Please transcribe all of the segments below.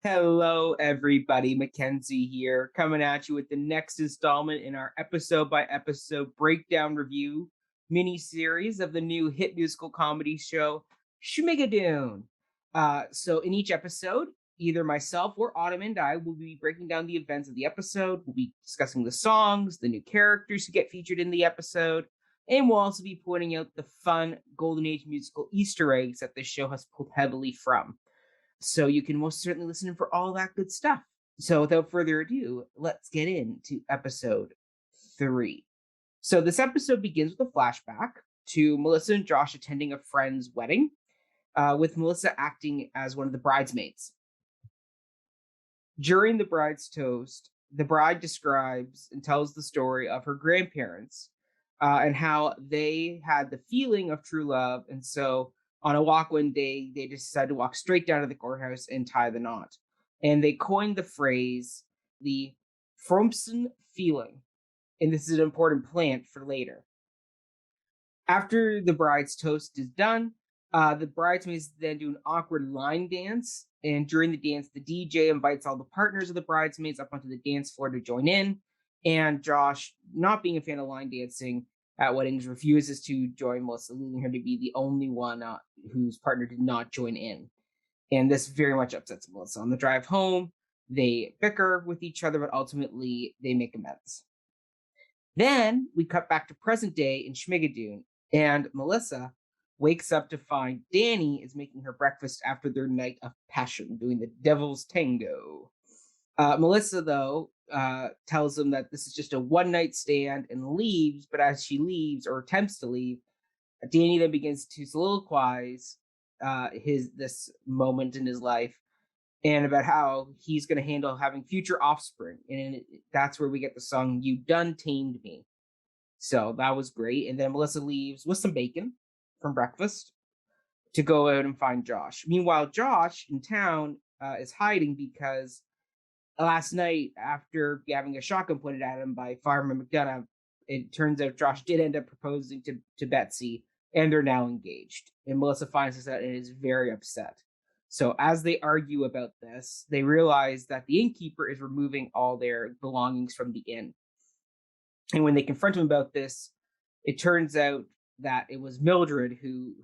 Hello, everybody. Mackenzie here, coming at you with the next installment in our episode by episode breakdown review mini series of the new hit musical comedy show, Schmigadoon. So, in each episode, either myself or Autumn and I will be breaking down the events of the episode. We'll be discussing the songs, the new characters who get featured in the episode, and we'll also be pointing out the fun Golden Age musical Easter eggs that this show has pulled heavily from. So you can most certainly listen for all that good stuff. So without further ado, let's get into episode 3. So this episode begins with a flashback to Melissa and Josh attending a friend's wedding, with Melissa acting as one of the bridesmaids. During the bride's toast, the bride describes and tells the story of her grandparents and how they had the feeling of true love. And so on a walk one day, they decided to walk straight down to the courthouse and tie the knot. And they coined the phrase, the Fromsen feeling. And this is an important plant for later. After the bride's toast is done, the bridesmaids then do an awkward line dance. And during the dance, the DJ invites all the partners of the bridesmaids up onto the dance floor to join in. And Josh, not being a fan of line dancing at weddings, refuses to join Melissa, leaving her to be the only one whose partner did not join in. And this very much upsets Melissa. On the drive home, they bicker with each other, but ultimately they make amends. Then we cut back to present day in Schmigadoon, and Melissa wakes up to find Danny is making her breakfast after their night of passion, doing the devil's tango. Melissa, though, tells them that this is just a one-night stand and leaves, but as she leaves or attempts to leave, Danny then begins to soliloquize this moment in his life and about how he's going to handle having future offspring. And that's where we get the song "You Done Tamed Me." So that was great. And then Melissa leaves with some bacon from breakfast to go out and find Josh. Meanwhile, Josh in town is hiding because last night, after having a shotgun pointed at him by Fireman McDonough, it turns out Josh did end up proposing to Betsy, and they're now engaged. And Melissa finds this out and is very upset. So as they argue about this, they realize that the innkeeper is removing all their belongings from the inn. And when they confront him about this, it turns out that it was Mildred who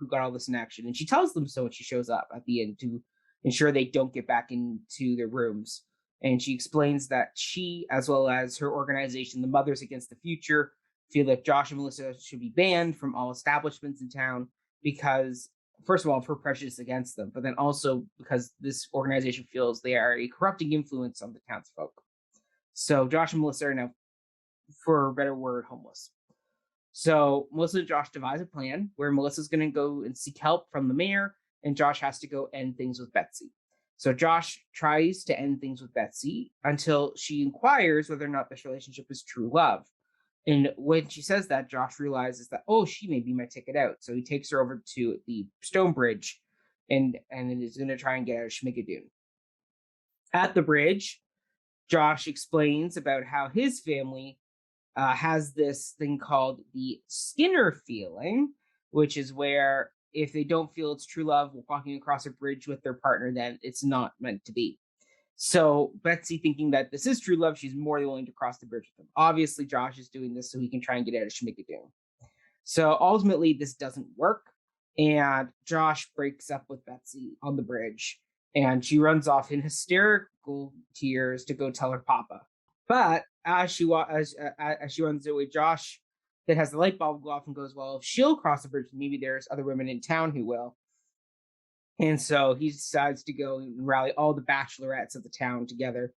got all this in action. And she tells them so when she shows up at the inn to ensure they don't get back into their rooms. And she explains that she, as well as her organization, the Mothers Against the Future, feel that Josh and Melissa should be banned from all establishments in town because, first of all, of her prejudice against them, but then also because this organization feels they are a corrupting influence on the townsfolk. So Josh and Melissa are now, for a better word, homeless. So Melissa and Josh devise a plan where Melissa's going to go and seek help from the mayor, and Josh has to go end things with Betsy. So Josh tries to end things with Betsy until she inquires whether or not this relationship is true love. And when she says that, Josh realizes that, oh, she may be my ticket out. So he takes her over to the stone bridge and is going to try and get out of Schmigadoon. At the bridge, Josh explains about how his family has this thing called the Skinner feeling, which is where if they don't feel it's true love walking across a bridge with their partner, then it's not meant to be. So Betsy, thinking that this is true love, she's more than willing to cross the bridge with him. Obviously, Josh is doing this so he can try and get out of Schmigadoon. So ultimately, this doesn't work, and Josh breaks up with Betsy on the bridge, and she runs off in hysterical tears to go tell her papa. But as she runs away, Josh then has the light bulb go off and goes, well, if she'll cross the bridge, maybe there's other women in town who will. And so he decides to go and rally all the bachelorettes of the town together.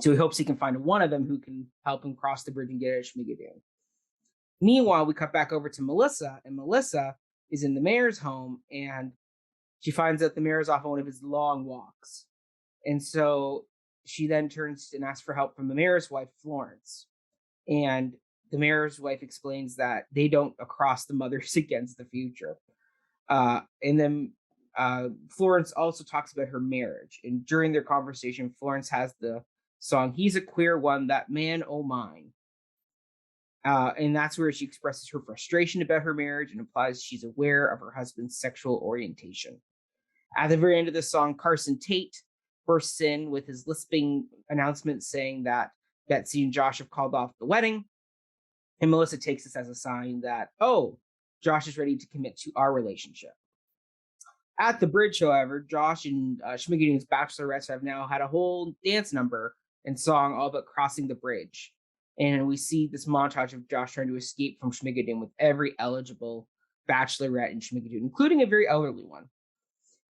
So he hopes he can find one of them who can help him cross the bridge and get out of Schmigadoon. Meanwhile, we cut back over to Melissa, and Melissa is in the mayor's home, and she finds out the mayor's off on one of his long walks. And so she then turns and asks for help from the mayor's wife, Florence. And the mayor's wife explains that they don't cross the Mothers Against the Future. And then Florence also talks about her marriage. And during their conversation, Florence has the song, "He's a Queer One, That Man, Oh Mine." And that's where she expresses her frustration about her marriage and implies she's aware of her husband's sexual orientation. At the very end of the song, Carson Tate bursts in with his lisping announcement saying that Betsy and Josh have called off the wedding. And Melissa takes this as a sign that, oh, Josh is ready to commit to our relationship. At the bridge, however, Josh and Schmigadoon's bachelorettes have now had a whole dance number and song all about crossing the bridge. And we see this montage of Josh trying to escape from Schmigadoon with every eligible bachelorette in Schmigadoon, including a very elderly one.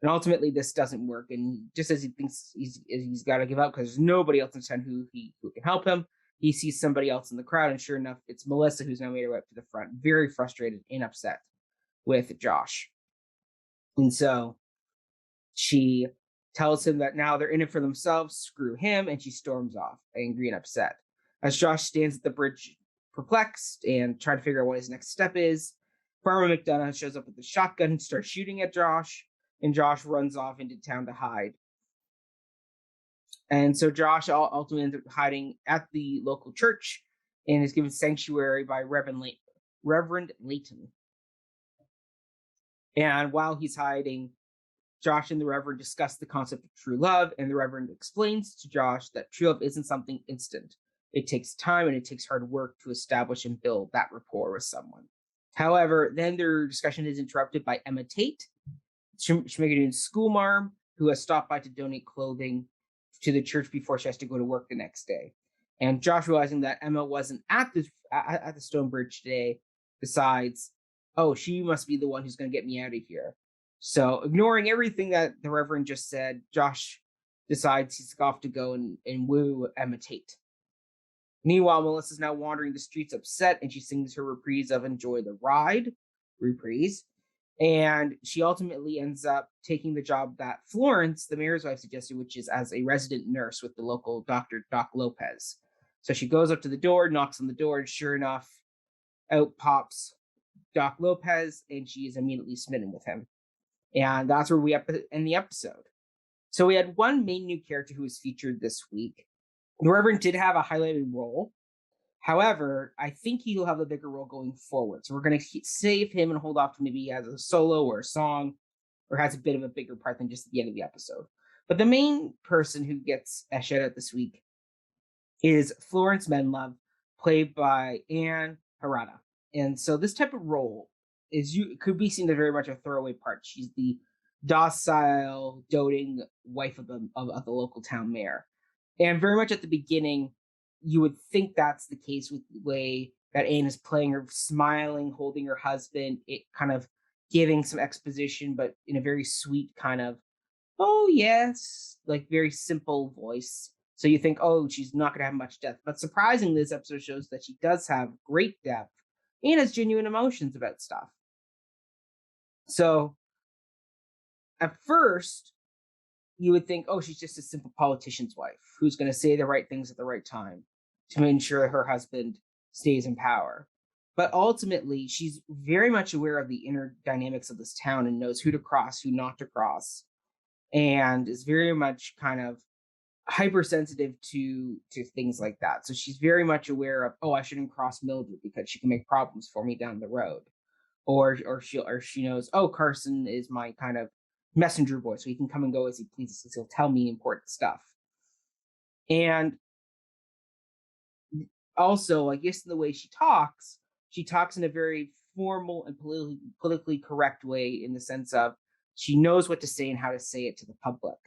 And ultimately, this doesn't work. And just as he thinks he's got to give up because there's nobody else in town who can help him, he sees somebody else in the crowd. And sure enough, it's Melissa, who's now made her way up to the front, very frustrated and upset with Josh. And so she tells him that now they're in it for themselves, screw him, and she storms off, angry and upset. As Josh stands at the bridge, perplexed and trying to figure out what his next step is, Farmer McDonough shows up with a shotgun and starts shooting at Josh, and Josh runs off into town to hide. And so Josh ultimately ends up hiding at the local church and is given sanctuary by Reverend Layton. And while he's hiding, Josh and the Reverend discuss the concept of true love, and the Reverend explains to Josh that true love isn't something instant. It takes time and it takes hard work to establish and build that rapport with someone. However, then their discussion is interrupted by Emma Tate, Schmigadoon's schoolmarm, who has stopped by to donate clothing to the church before she has to go to work the next day. And Josh, realizing that Emma wasn't at the Stone Bridge today, decides, oh, she must be the one who's going to get me out of here. So, ignoring everything that the Reverend just said, Josh decides he's off to go and woo Emma Tate. Meanwhile, Melissa's now wandering the streets upset, and she sings her reprise of Enjoy the Ride, and she ultimately ends up taking the job that Florence, the mayor's wife, suggested, which is as a resident nurse with the local doctor, Doc Lopez. So she goes up to the door, knocks on the door, and sure enough, out pops Doc Lopez, and she is immediately smitten with him. And that's where we end the episode. So we had one main new character who was featured this week. The Reverend did have a highlighted role. However, I think he'll have a bigger role going forward. So we're going to save him and hold off to maybe he has a solo or a song or has a bit of a bigger part than just at the end of the episode. But the main person who gets a shout out this week is Florence Menlove, played by Anne Harada. And so this type of role could be seen as very much a throwaway part. She's the docile, doting wife of the local town mayor. And very much at the beginning, you would think that's the case with the way that Anne is playing her, smiling, holding her husband, it kind of giving some exposition, but in a very sweet kind of, oh, yes, like very simple voice. So you think, oh, she's not going to have much depth. But surprisingly, this episode shows that she does have great depth and has genuine emotions about stuff. So at first, you would think, oh, she's just a simple politician's wife who's going to say the right things at the right time to ensure her husband stays in power. But ultimately, she's very much aware of the inner dynamics of this town and knows who to cross, who not to cross, and is very much kind of hypersensitive to things like that. So she's very much aware of, oh, I shouldn't cross Mildred because she can make problems for me down the road. Or she knows, oh, Carson is my kind of messenger boy, so he can come and go as he pleases, because he'll tell me important stuff. And also, I guess in the way she talks in a very formal and politically correct way, in the sense of she knows what to say and how to say it to the public,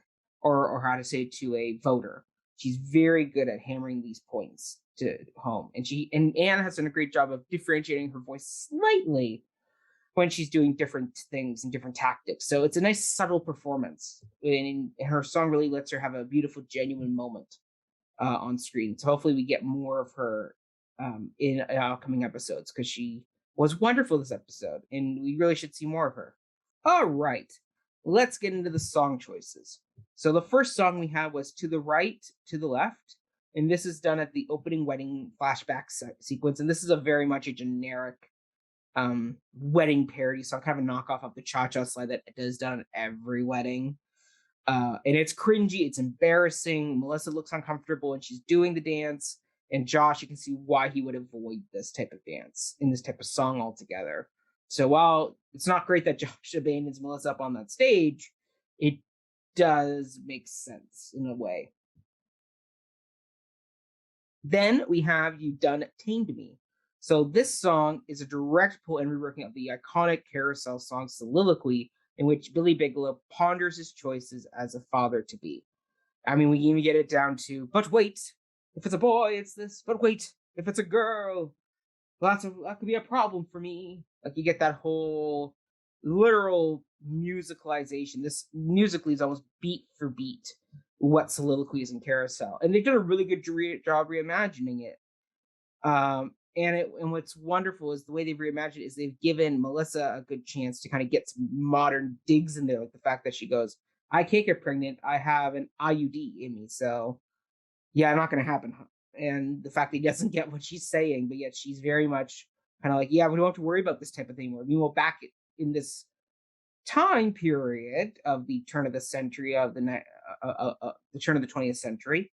or how to say it to a voter. She's very good at hammering these points to home. And Anne has done a great job of differentiating her voice slightly when she's doing different things and different tactics. So it's a nice subtle performance, and her song really lets her have a beautiful, genuine moment on screen. So hopefully we get more of her in upcoming episodes, because she was wonderful this episode, and we really should see more of her. All right, let's get into the song choices. So the first song we had was To the Right, To the Left, and this is done at the opening wedding flashback sequence, and this is a very much a generic wedding parody song, kind of a knockoff of the cha-cha slide that it does done at every wedding. And it's cringy, it's embarrassing. Melissa looks uncomfortable and she's doing the dance, and Josh, you can see why he would avoid this type of dance in this type of song altogether. So while it's not great that Josh abandons Melissa up on that stage, it does make sense in a way. Then we have You Done Tamed Me. So this song is a direct pull and reworking of the iconic Carousel song Soliloquy, in which Billy Bigelow ponders his choices as a father to be. I mean, we even get it down to, but wait, if it's a boy, it's this, but wait, if it's a girl, that could be a problem for me. Like you get that whole literal musicalization. This musically is almost beat for beat what Soliloquy is in Carousel, and they've done a really good job reimagining it. And what's wonderful is the way they've reimagined it is they've given Melissa a good chance to kind of get some modern digs in there, like the fact that she goes, "I can't get pregnant. I have an IUD in me, so yeah, not going to happen." And the fact that he doesn't get what she's saying, but yet she's very much kind of like, "Yeah, we don't have to worry about this type of thing anymore." Meanwhile, back in this time period of the turn of the century of the turn of the 20th century,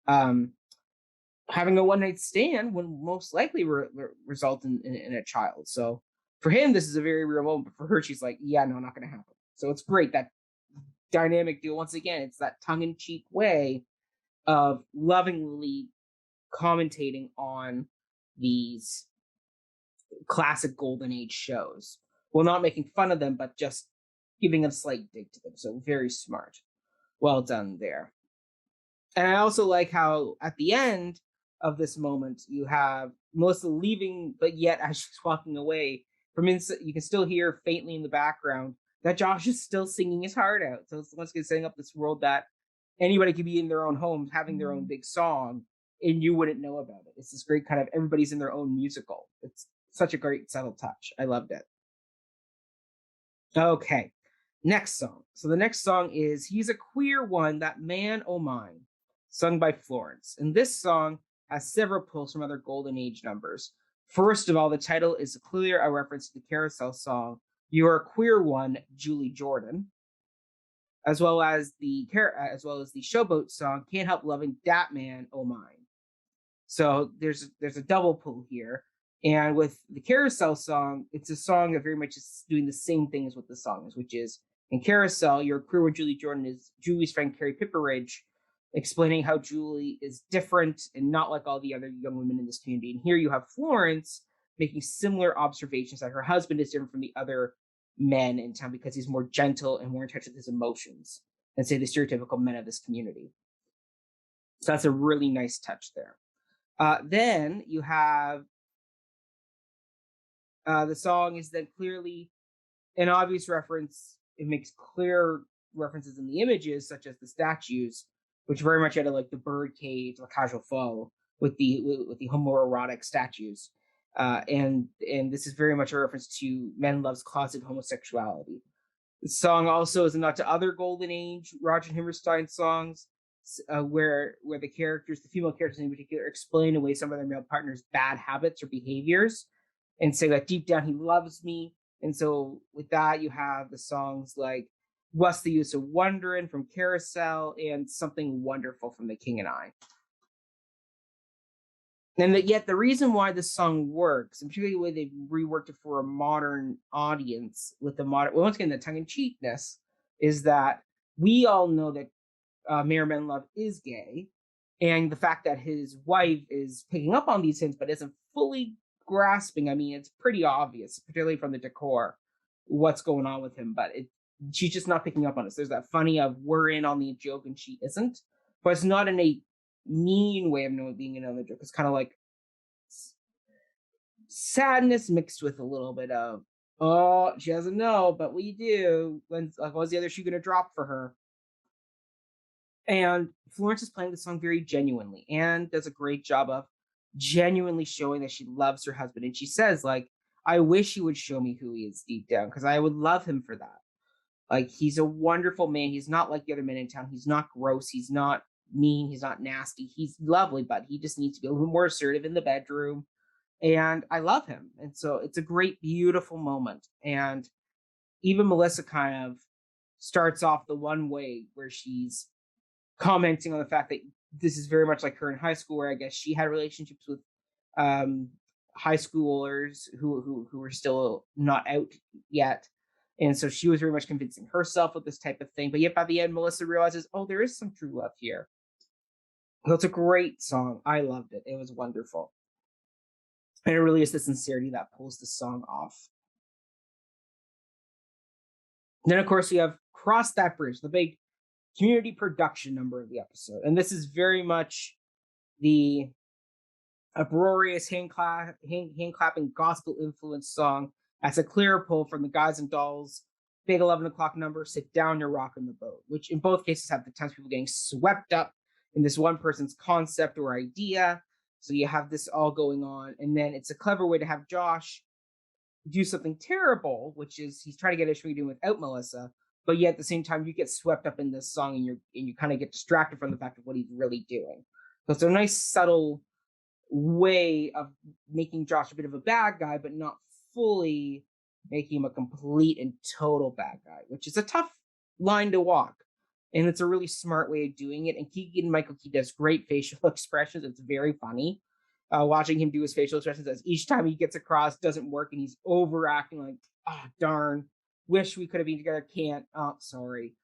um, having a one night stand would most likely result in a child. So for him, this is a very real moment. But for her, she's like, "Yeah, no, not going to happen." So it's great that dynamic deal. Once again, it's that tongue in cheek way of lovingly commentating on these classic golden age shows, while not making fun of them, but just giving a slight dig to them. So very smart. Well done there. And I also like how at the end of this moment, you have Melissa leaving, but yet as she's walking away from inside, you can still hear faintly in the background that Josh is still singing his heart out. So it's once again setting up this world that anybody could be in their own homes having their own big song and you wouldn't know about it. It's this great kind of everybody's in their own musical. It's such a great subtle touch. I loved it. Okay, next song. So the next song is He's a Queer One, That Man O' Mine, sung by Florence. And this song has several pulls from other Golden Age numbers. First of all, the title is clearly a reference to the Carousel song You're a Queer One, Julie Jordan, as well as the Showboat song Can't Help Loving Dat Man O' Mine. So there's a double pull here. And with the Carousel song, it's a song that very much is doing the same thing as what the song is, which is in Carousel, Your Queer One Julie Jordan is Julie's friend Carrie Pipperidge, explaining how Julie is different and not like all the other young women in this community. And here you have Florence making similar observations that her husband is different from the other men in town because he's more gentle and more in touch with his emotions than, say, the stereotypical men of this community. So that's a really nice touch there. Then you have the song is then clearly an obvious reference. It makes clear references in the images, such as the statues, which very much out of like the Birdcage, La Cage aux Folles, with the homoerotic statues, and this is very much a reference to Menlove's closet homosexuality. The song also is a nod to other Golden Age Roger Hammerstein songs, where the female characters in particular, explain away some of their male partners' bad habits or behaviors, and say that deep down he loves me. And so with that, you have the songs like What's the Use of Wonderin' from Carousel and Something Wonderful from The King and I. And yet the reason why this song works, and particularly the way they've reworked it for a modern audience with the modern, well, once again, the tongue-in-cheekness, is that we all know that Mayor Menlove is gay, and the fact that his wife is picking up on these hints but isn't fully grasping, I mean, it's pretty obvious, particularly from the decor, what's going on with him, but she's just not picking up on us. There's that funny of we're in on the joke and she isn't, but it's not in a mean way of being in on the joke. It's kind of like sadness mixed with a little bit of, oh, she doesn't know, but we do. When like, what's the other shoe gonna drop for her? And Florence is playing the song very genuinely and does a great job of genuinely showing that she loves her husband. And she says, like, I wish he would show me who he is deep down, because I would love him for that. Like, he's a wonderful man. He's not like the other men in town. He's not gross. He's not mean. He's not nasty. He's lovely, but he just needs to be a little more assertive in the bedroom. And I love him. And so it's a great, beautiful moment. And even Melissa kind of starts off the one way where she's commenting on the fact that this is very much like her in high school, where I guess she had relationships with high schoolers who were still not out yet. And so she was very much convincing herself with this type of thing. But yet by the end, Melissa realizes, oh, there is some true love here. So it's a great song. I loved it. It was wonderful. And it really is the sincerity that pulls the song off. Then, of course, we have Cross That Bridge, the big community production number of the episode. And this is very much the uproarious hand clapping gospel influenced song. That's a clear pull from the Guys and Dolls big 11 o'clock number, Sit Down, You're Rocking the Boat, which in both cases have the times people getting swept up in this one person's concept or idea. So you have this all going on. And then it's a clever way to have Josh do something terrible, which is he's trying to get a Schmigadoon without Melissa, but yet at the same time you get swept up in this song and you kind of get distracted from the fact of what he's really doing. So it's a nice subtle way of making Josh a bit of a bad guy, but not fully making him a complete and total bad guy, which is a tough line to walk. And it's a really smart way of doing it. And Keegan-Michael does great facial expressions. It's very funny. Watching him do his facial expressions as each time he gets across doesn't work and he's overacting like, oh, darn, wish we could have been together, can't, oh, sorry.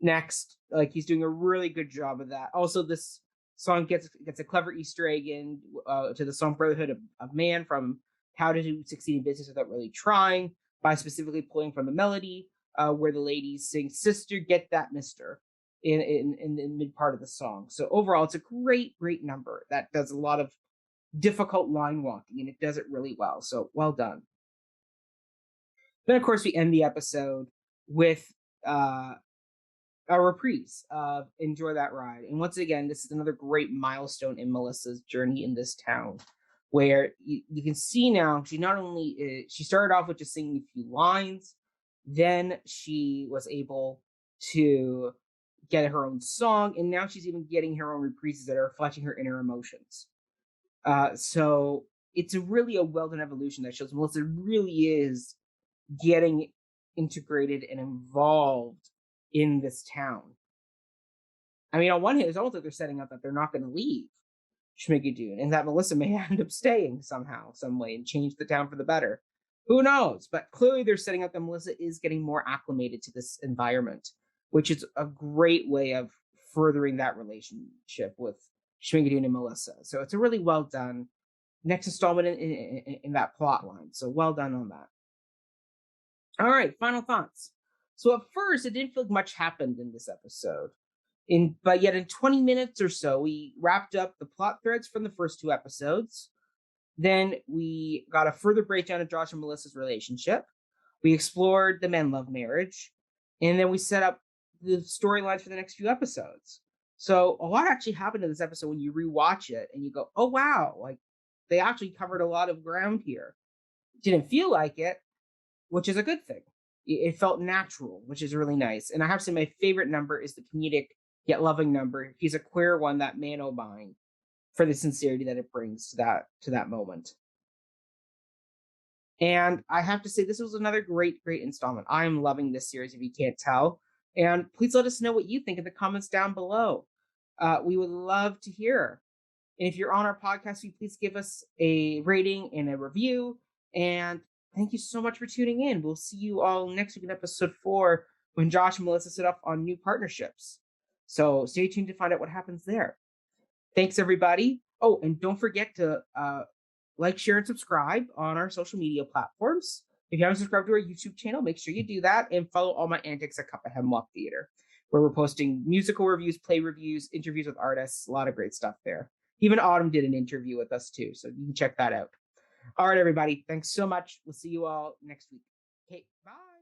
Next, like he's doing a really good job of that. Also, this song gets a clever Easter egg in to the song Brotherhood of Man from How to Succeed in Business Without Really Trying by specifically pulling from the melody where the ladies sing, Sister, Get That Mister in the mid part of the song. So overall, it's a great, great number that does a lot of difficult line walking, and it does it really well. So well done. Then, of course, we end the episode with a reprise of Enjoy That Ride. And once again, this is another great milestone in Melissa's journey in this town, where you can see now she not only she started off with just singing a few lines, then she was able to get her own song, and now she's even getting her own reprises that are reflecting her inner emotions. So it's really a well-done evolution that shows Melissa really is getting integrated and involved in this town. I mean, on one hand, it's almost like they're setting up that they're not going to leave Schmigadoon and that Melissa may end up staying somehow, some way, and change the town for the better. Who knows? But clearly they're setting up that Melissa is getting more acclimated to this environment, which is a great way of furthering that relationship with Schmigadoon and Melissa. So it's a really well done next installment in that plot line. So well done on that. All right, final thoughts. So at first, it didn't feel like much happened in this episode. But yet in 20 minutes or so, we wrapped up the plot threads from the first two episodes. Then we got a further breakdown of Josh and Melissa's relationship. We explored the Menlove marriage. And then we set up the storylines for the next few episodes. So a lot actually happened in this episode when you rewatch it and you go, oh, wow, like they actually covered a lot of ground here. Didn't feel like it, which is a good thing. It felt natural, which is really nice. And I have to say my favorite number is the comedic yet loving number. He's a queer one, that man o' mine, for the sincerity that it brings to that moment. And I have to say, this was another great, great installment. I am loving this series, if you can't tell. And please let us know what you think in the comments down below. We would love to hear. And if you're on our podcast, please give us a rating and a review. And thank you so much for tuning in. We'll see you all next week in episode 4 when Josh and Melissa set off on new partnerships. So stay tuned to find out what happens there. Thanks, everybody. Oh, and don't forget to like, share, and subscribe on our social media platforms. If you haven't subscribed to our YouTube channel, make sure you do that and follow all my antics at Cup of Hemlock Theater, where we're posting musical reviews, play reviews, interviews with artists, a lot of great stuff there. Even Autumn did an interview with us too, so you can check that out. All right, everybody. Thanks so much. We'll see you all next week. Okay, bye.